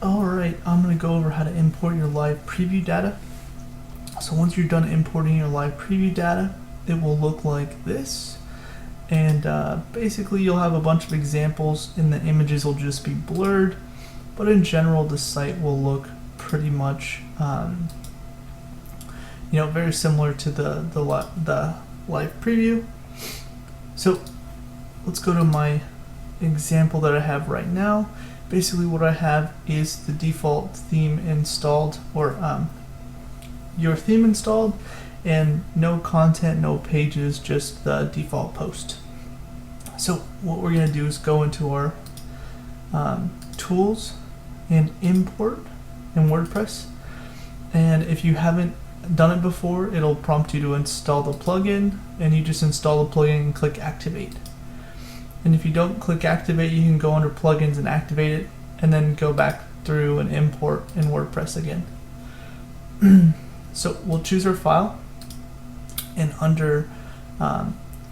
Alright, I'm going to go over how to import your live preview data. So once you're done importing your live preview data, it will look like this. And basically you'll have a bunch of examples and the images will just be blurred. But in general, the site will look pretty much very similar to the live preview. So let's go to my example that I have right now. Basically what I have is the default theme installed, or your theme installed, and no content, no pages, just the default post. So what we're going to do is go into our tools and import in WordPress, and if you haven't done it before, it'll prompt you to install the plugin, and you just install the plugin and click activate. And if you don't click activate, you can go under plugins and activate it, and then go back through and import in WordPress again. So we'll choose our file, and under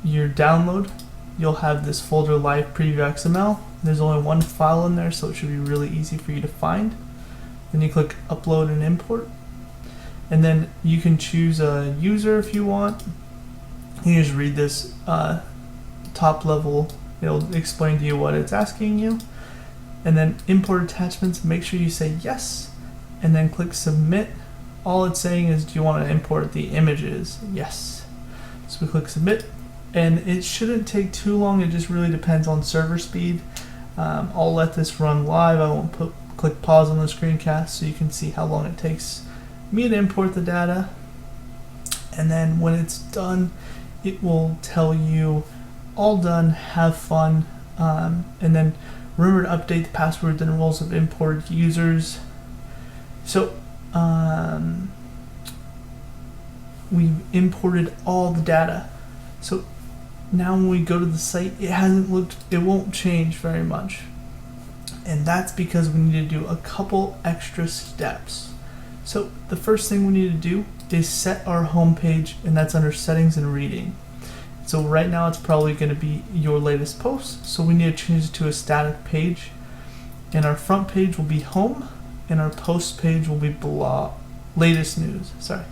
your download, you'll have this folder live preview XML. There's only one file in there, so it should be really easy for you to find. Then you click upload and import, and then you can choose a user if you want. You just read this top level. It'll explain to you what it's asking you, and then import attachments. Make sure you say yes, and then click submit. All it's saying is, do you want to import the images? Yes. So we click submit, and it shouldn't take too long. It just really depends on server speed. I'll let this run live. I won't click pause on the screencast so you can see how long it takes me to import the data. And then when it's done, it will tell you all done, have fun, and then remember to update the passwords and roles of imported users. So we've imported all the data. So now when we go to the site, it won't change very much. And that's because we need to do a couple extra steps. So the first thing we need to do is set our home page, and that's under settings and reading. So right now it's probably going to be your latest post, so we need to change it to a static page. And our front page will be home, and our post page will be blog, latest news, sorry.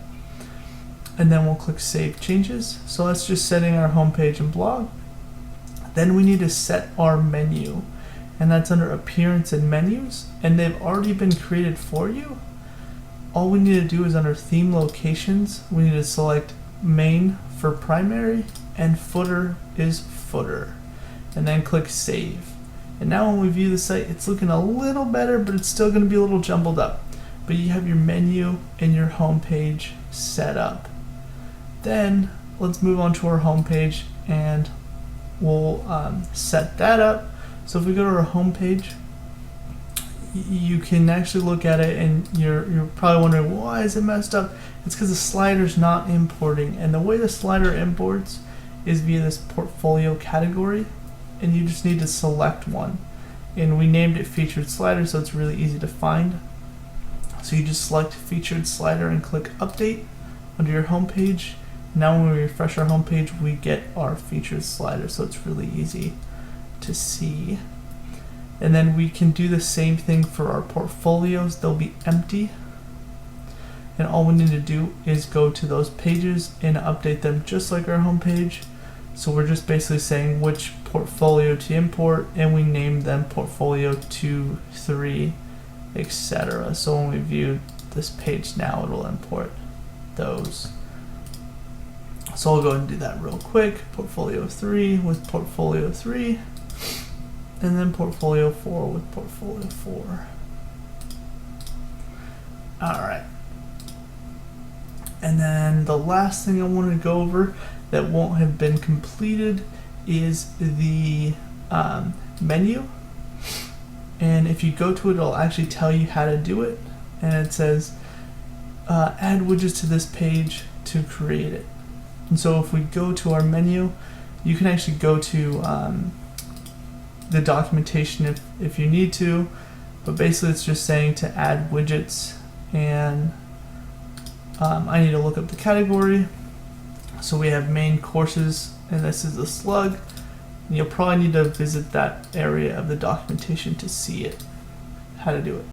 And then we'll click save changes. So that's just setting our home page and blog. Then we need to set our menu, and that's under appearance and menus, and they've already been created for you. All we need to do is under theme locations, we need to select main for primary, and footer is footer, and then click save. And now when we view the site, it's looking a little better, but it's still going to be a little jumbled up. But you have your menu and your home page set up. Then let's move on to our home page, and we'll set that up. So if we go to our home page, you can actually look at it, and you're probably wondering, why is it messed up? It's because the slider's not importing, and the way the slider imports is via this portfolio category, and you just need to select one. And we named it featured slider, so it's really easy to find. So you just select featured slider and click update under your home page. Now when we refresh our home page, we get our featured slider, so it's really easy to see. And then we can do the same thing for our portfolios. They'll be empty, and all we need to do is go to those pages and update them just like our home page. So we're just basically saying which portfolio to import, and we name them portfolio 2, 3, etc. So when we view this page now, it'll import those. So I'll go ahead and do that real quick. Portfolio 3 with portfolio 3, and then portfolio 4 with portfolio 4. Alright. And then the last thing I want to go over that won't have been completed is the menu. And if you go to it, it'll actually tell you how to do it. And it says add widgets to this page to create it. And so if we go to our menu, you can actually go to the documentation if you need to, but basically it's just saying to add widgets, and I need to look up the category. So we have main courses, and this is a slug. And you'll probably need to visit that area of the documentation to see it, how to do it.